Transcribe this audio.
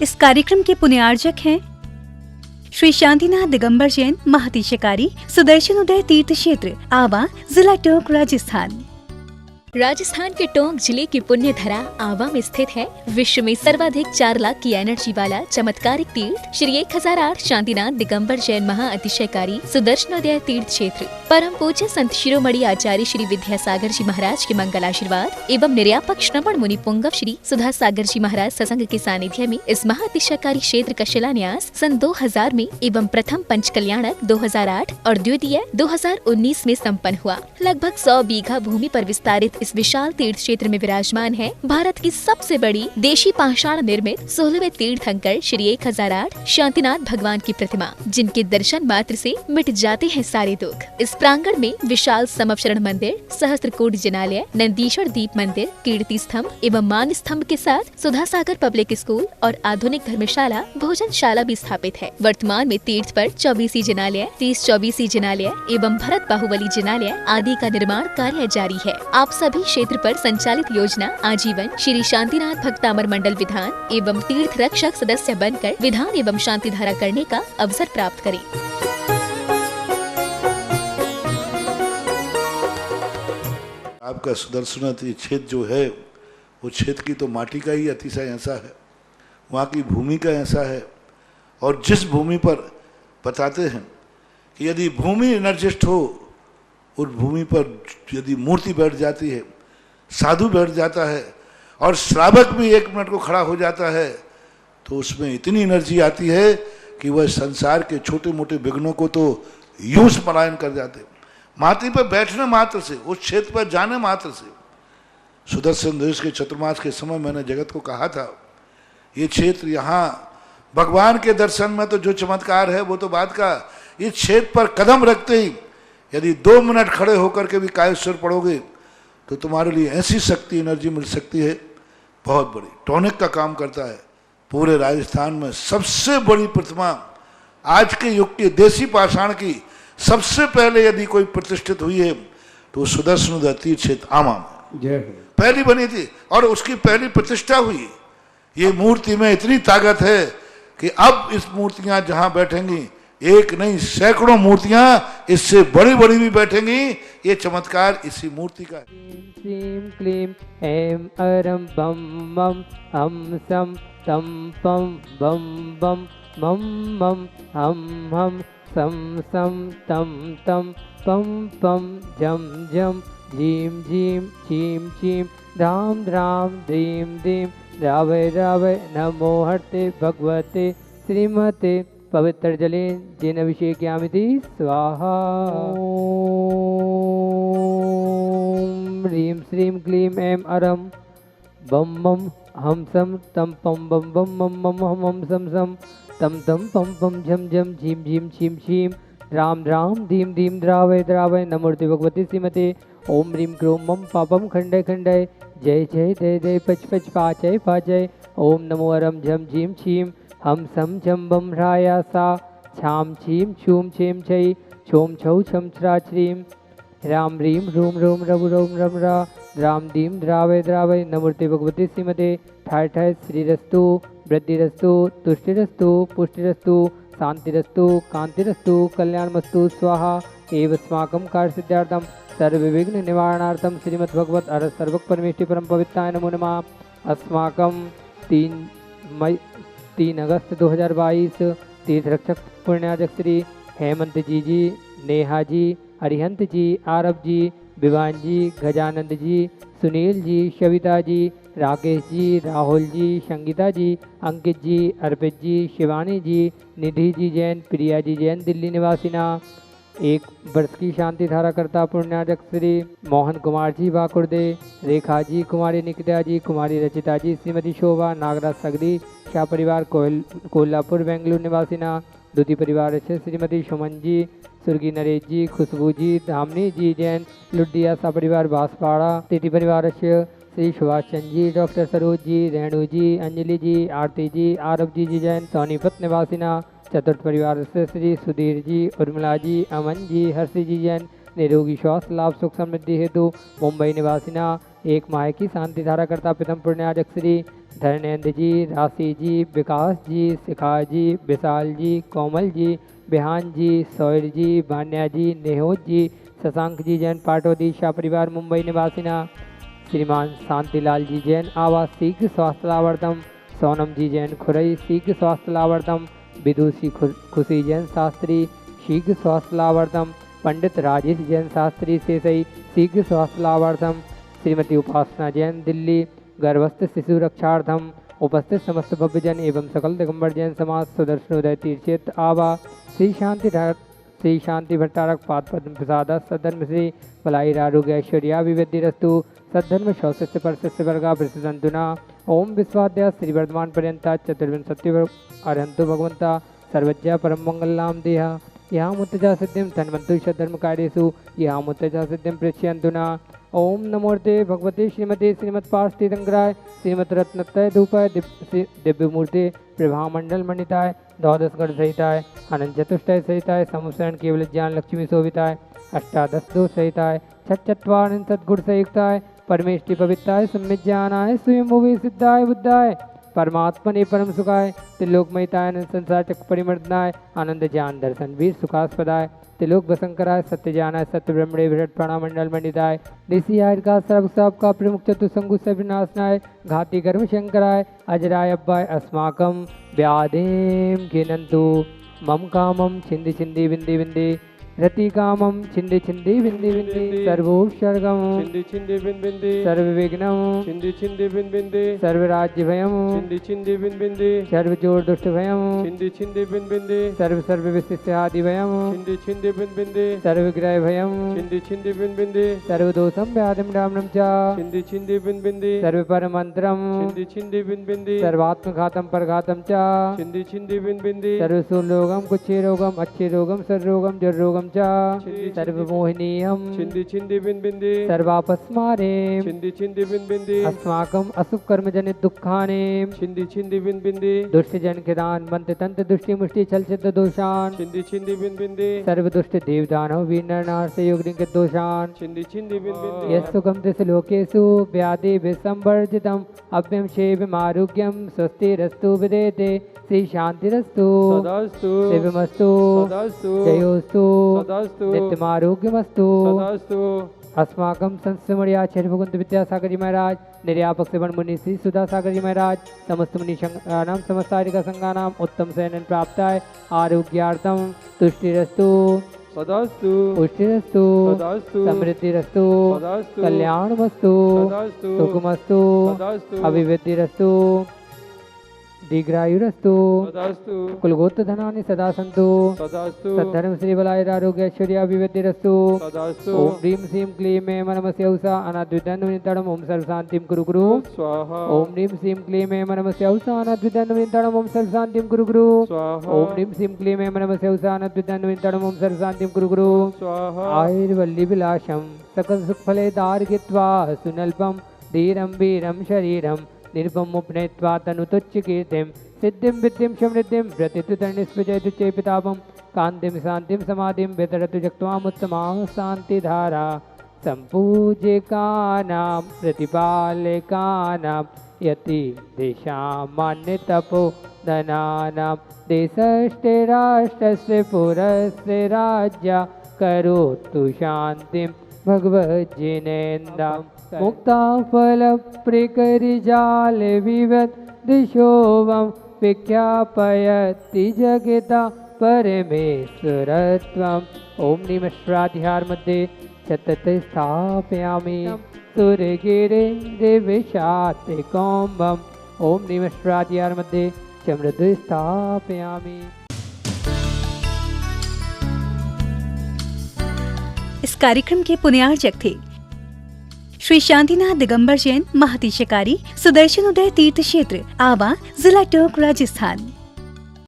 इस कार्यक्रम के पुण्यार्जक हैं श्री शांतिनाथ दिगंबर जैन महातिशकारी सुदर्शन उदय तीर्थ क्षेत्र आवा, जिला टोंक, राजस्थान। राजस्थान के टोंक जिले की पुण्य धरा आवा में स्थित है विश्व में सर्वाधिक 4 लाख की एनर्जी वाला चमत्कारिक तीर्थ श्री 1008 शांतिनाथ दिगंबर जैन महाअतिशयकारी सुदर्शनोदय तीर्थ क्षेत्र। परम पूज्य संत शिरोमणि आचार्य श्री विद्यासागर जी महाराज के मंगल आशीर्वाद एवं निर्यापक श्रवण मुनि पुंगव श्री सुधा सागर जी महाराज सत्संग के सानिध्य में इस महाअतिशयकारी क्षेत्र का शिलान्यास सन 2000 में एवं प्रथम पंच कल्याणक 2008 और द्वितीय 2019 में संपन्न हुआ। लगभग 100 बीघा भूमि पर विस्तारित इस विशाल तीर्थ क्षेत्र में विराजमान है भारत की सबसे बड़ी देशी पाषाण निर्मित 16वें तीर्थंकर श्री 1008 शांतिनाथ भगवान की प्रतिमा, जिनके दर्शन मात्र से मिट जाते हैं सारे दुख। इस प्रांगण में विशाल समवशरण मंदिर, सहस्त्रकूट जिनालय, नंदीश्वर दीप मंदिर, कीर्ति स्तंभ एवं मान स्तंभ के साथ सुधा सागर पब्लिक स्कूल और आधुनिक धर्मशाला, भोजनशाला भी स्थापित है। वर्तमान में तीर्थ पर 24 जिनालय, 30-24 जिनालय एवं भरत बाहुबली जिनालय आदि का निर्माण कार्य जारी है। आप सभी क्षेत्र पर संचालित योजना आजीवन श्री शांतिनाथ भक्तामर मंडल विधान एवं तीर्थ रक्षक सदस्य बनकर विधान एवं शांति धारा करने का अवसर प्राप्त करें। आपका सुदर्शन क्षेत्र जो है वो क्षेत्र की तो माटी का ही अतिशय ऐसा है, वहाँ की भूमि का ऐसा है। और जिस भूमि पर बताते हैं कि यदि भूमि एनर्जिस्ट हो, उस भूमि पर यदि मूर्ति बैठ जाती है, साधु बैठ जाता है और श्रावक भी 1 मिनट को खड़ा हो जाता है, तो उसमें इतनी एनर्जी आती है कि वह संसार के छोटे मोटे विघ्नों को तो यूं पलायन कर जाते। माटी पर बैठने मात्र से, उस क्षेत्र पर जाने मात्र से, सुदर्शन देश के चतुर्मास के समय मैंने जगत को कहा था, ये क्षेत्र यहाँ भगवान के दर्शन में तो जो चमत्कार है वो तो बात का, इस क्षेत्र पर कदम रखते ही यदि 2 मिनट खड़े होकर के भी कायेश्वर पढ़ोगे तो तुम्हारे लिए ऐसी शक्ति एनर्जी मिल सकती है बहुत बड़ी। टॉनिक का काम करता है। पूरे राजस्थान में सबसे बड़ी प्रतिमा आज के युग के देसी पाषाण की सबसे पहले यदि कोई प्रतिष्ठित हुई है तो सुदर्शन तीर्थ क्षेत्र आमा में पहली बनी थी और उसकी पहली प्रतिष्ठा हुई। ये मूर्ति में इतनी ताकत है कि अब इस मूर्तियां जहां बैठेंगी, एक नहीं सैकड़ों मूर्तियां इससे बड़ी बड़ी भी बैठेंगी। ये चमत्कार इसी मूर्ति का है। श्रीं क्लीं ऐं अरं बम मम हम सम तम पम बम बम मम मम हम हम सम सम तम तम पम पम जम जम झीम झीम छीम छीम धाम द्राम द्रीम द्रीम रावय रावय नमो हर्ते भगवते श्रीमते पवित्र जले जिन अभिषेक्यामिति स्वाहा। ओम ह्रीं श्रीं क्लीं ऐं अरं बम मम हम सम तम पम बम बम मम मम हम हम सम सम तम तम पम पम झम झम झीम झीम छीम छीम राम राम धीम धीम द्रावय द्रावय नमोर्ते भगवती श्रीमते। ओम ह्रीं क्रोम मम पापम खंडय खंडय जय जय जय जय पच पच पाचय पाचय। ओम नमो अरम झम झीम छीम हम सम झम बम ह्राया सा छाम छीम छूम छेम छई छोम छौ छम छ्रा छ्रीम राम ह्रीं रूम रोम रव रोम रम रा राम दीम द्रावय द्रावय नमोर्ते भगवती श्रीमते। ठाय ठाय श्रीरस्तु वृद्धिरस्तु तुष्टिरस्तु पुष्टिरस्तु शांतिरस्तु कांतिरस्तु कल्याणमस्तु स्वाहा। एवस्माकं कार्यसिद्धार्थं सर्वविघ्न निवारणार्थं श्रीमद्भगवत अर सर्वक परमेष्टि परम पवित्राय नमो नमः। अस्माकं 3 अगस्त 2022 तीर्थ रक्षक पुण्याजक श्री हेमंत जी, नेहा जी, अरिहंत जी, आरव जी, विवान जी, गजानंद जी, सुनील जी, शविता जी, राकेश जी, राहुल जी, संगीता जी, अंकित जी, अर्पित जी, शिवानी जी, निधि जी जैन, प्रिया जी जैन दिल्ली निवासिना। 1 वर्ष की शांति धारा करता पुण्याजक श्री मोहन कुमार जी वाकुर्दे, रेखा जी, कुमारी निकिता जी, कुमारी रचिता जी, श्रीमती शोभा, नागराज सगदी, शाह परिवार कोल्हापुर बेंगलुरु निवासिना। दूती परिवार से श्रीमती सुमन जी, सुर्गी नरेश जी, खुशबू जी, धामनी जी जैन, लुडिया सा परिवार बांसपाड़ा। तिथि परिवार से श्री सुभाष चंद जी, डॉक्टर सरोज जी, रेणु जी, अंजलि जी, आरती जी, आरव जी जैन सोनीपत निवासिना। चतुर्थ परिवार से श्री सुधीर जी, उर्मिला जी, अमन जी, हर्षी जी जैन निरोगी स्वास्थ्य लाभ सुख समृद्धि हेतु मुंबई निवासिना। 1 माह की शांति धारा करता प्रथम पुण्याजक श्री धर्मेंद्र जी, राशि जी, विकास जी, शिखा जी, विशाल जी, कोमल जी, बिहान जी, सौर जी, भान्या जी, नेहोज जी, शशांक जी जैन पाटोदी शाह परिवार मुंबई निवासिना, श्रीमान शांतिलाल जी जैन आवास शीघ्र स्वास्थ्य लाभार्थम, सोनम जी जैन खुरई शीघ्र स्वास्थ्य लाभार्थम, विदुषी खुशी जैन शास्त्री शीघ्र स्वास्थ्य लाभार्थम, पंडित राजेश जैन शास्त्री सेसई शीघ्र स्वास्थ्य लाभार्थम, श्रीमती उपासना जैन दिल्ली गर्भस्थ शिशु रक्षार्थम, उपस्थित समस्त भव्यजन एवं सकल दिगंबर जैन समाज सुदर्शनोदय तीर्थ क्षेत्र आवा, श्री शांति भट्टारक पाद पद्म प्रसाद सद्धर्म श्री भलाई आरोग्य ऐश्वर्याभिवृद्धि रस्तु सद्धर्म शौस्य परस्य वर्गा प्रसंतुना ओम विश्वाद्या श्री वर्धमान पर्यंता चतुर्विंशति अरहंतो भगवंता सर्वज्ञ परम मंगलनाम देहा यहाँ मुत्तजा सिद्धिम धन्वंतु धर्म कार्यसु यहाँ मुत्तजा सिद्धिम प्रेष्यंतुना ओम नमोर्ते भगवते श्रीमती श्रीमद पार्थितंगराय श्रीमद रत्नत्रय धूपाय दिव्य मूर्ति प्रभामंडल मंडिताय द्वादशगढ़ सहिताय अनंत चतुष्टय सहिताय समुसरण केवल ज्ञान लक्ष्मी शोभिताय अष्टादश दोष सहिताय छत्वारिंशत् गुण संयुक्ताय परमेष्टि पवित्राय सम्यक ज्ञानाय स्वयंभुवे सिद्धाय बुद्धाय परमात्मने परम सुखाय त्रिलोकमयिताय संसार चक्र परिमर्दनाय आनंद ज्ञान दर्शन वीर सुखास्पदाय त्रिलोक वसंकराय सत्य ज्ञानाय सत्य ब्रह्मणे विराट प्राणामंडल मंडिताय ऋषि आय का सर्व का प्रमुख चतुसंगु से विनाशनाय घाती कर्म शंकराय अजराय अब्बाय अस्माकम व्याधिम घिनंतु मम कामम छिंदी छिंदी बिंदी बिंदी रति कामम छिंदी छिंदी बिंदी बिंदी सर्वोपसर्गम छिंदी छिंदी बिन बिंदी सर्व विघ्नम छिंदी छिंदी बिन बिंदी सर्व राज्य भयम छिंदी छिंदी बिन बिंदी सर्व जोर दुष्ट भयम छिंदी छिंदी बिन बिंदी सर्व सर्व विशिष्ट आदि भयम छिंदी छिंदी बिन बिंदी सर्व ग्रह भयम छिंदी छिंदी बिन बिंदी सर्व दोषम व्याधिम डामनम च छिंदी छिंदी बिन बिंदी सर्व परमंत्रम छिंदी छिंदी बिन बिंदी सर्वात्मघातम परघातम च छिंदी छिंदी बिन बिंदी सर्व सुरोगम कुच्छे रोगम अच्छे रोगम सर रोगम जर रोगम च सर्व मोहिनीयम छिंदी छिंदी बिन बिंदी सर्वापस्मारे छिंदी छिंदी बिन बिंदी अस्माकम अशुभ कर्म जनित दुखाने छिंदी छिंदी बिन बिंदी दुष्ट जन किदान बंत तंत्र दुष्टि मुष्टि छल सिद्ध दोषान छिंदी छिंदी बिन बिंदी सर्व दुष्ट देव दानव वीर नर नार से योगिन के दोषान छिंदी छिंदी बिन बिंदी यस्सुखम दिस लोकेषु व्याधि विसंवर्जितम अभ्यम शेव आरोग्यम स्वस्ति रस्तु विदेते श्री शांतिरस्तु सदास्तु शिवमस्तु सदास्तु जयोस्तु सदास्तु नित्यमारोग्यमस्तु सदास्तु अस्माकं संस्मर्याचार्य भगवंत विद्यासागर जी महाराज निर्यापक सेवन मुनि श्री सुधा सागर जी महाराज समस्त मुनि संघानाम समस्तारिका संघानाम उत्तम शयन प्राप्ताय आरोग्यार्थम तुष्टिरस्तु सदास्तु पुष्टिरस्तु सदास्तु समृद्धिरस्तु सदास्तु कल्याणमस्तु सदास्तु सुखमस्तु सदास्तु अभिवृद्धिरस्तु दीर्घायुरस्तु सदास्तु कुलगोत्र धनानि सदा सन्तु सदास्तु सद्धर्म श्री बलाय आरोग्य ऐश्वर्याभिवृद्धिरस्तु सदास्तु ओम ह्रीं श्रीं क्लीं मे मनमस्य उषा अनाद्विदन्वनितडम् ओम सर्वशान्तिं कुरु गुरु स्वाहा ओम ह्रीं श्रीं क्लीं मे मनमस्य उषा अनाद्विदन्वनितडम् ओम सर्वशान्तिं कुरु गुरु स्वाहा ओम ह्रीं श्रीं क्लीं मे मनमस्य उषा अनाद्विदन्वनितडम् ओम सर्वशान्तिं कुरु गुरु स्वाहा आयुर्वल्लीविलासं सकल सुखफले दार्गित्वा सुनल्पं धीरं वीरं शरीरं निर्भमुपनयित्वा तनुतुच्चकीर्तिं सिद्धिं विद्धिं समृद्धिं प्रतितुतर्निस्पृजयतु चेपितापं कान्तिं शान्तिं समाधिं वितरतु जक्त्वामुत्तमां शान्तिधारा सम्पूजिकानां प्रतिपालकानां यति देशामान्यतपोधनानां देशस्ते राष्ट्रस्य पुरस्य राज्ञा करोतु शान्तिं भगवज्जिनेन्द्रां मुक्ता फल प्रकरिजाल विवद दिशोवं विख्यापयति जगता परमेश्वरत्वम् ओम निम स्वाध्याय मध्ये चतते स्थापयामि सुरगिरे दिविशाते कौम्बम् ओम निम स्वाध्याय मध्ये चमृद स्थापयामि। इस कार्यक्रम के पुण्यार्चक थे श्री शांतिनाथ दिगंबर जैन महातिशकारी सुदर्शन उदय तीर्थ क्षेत्र आवा, जिला टोंक, राजस्थान।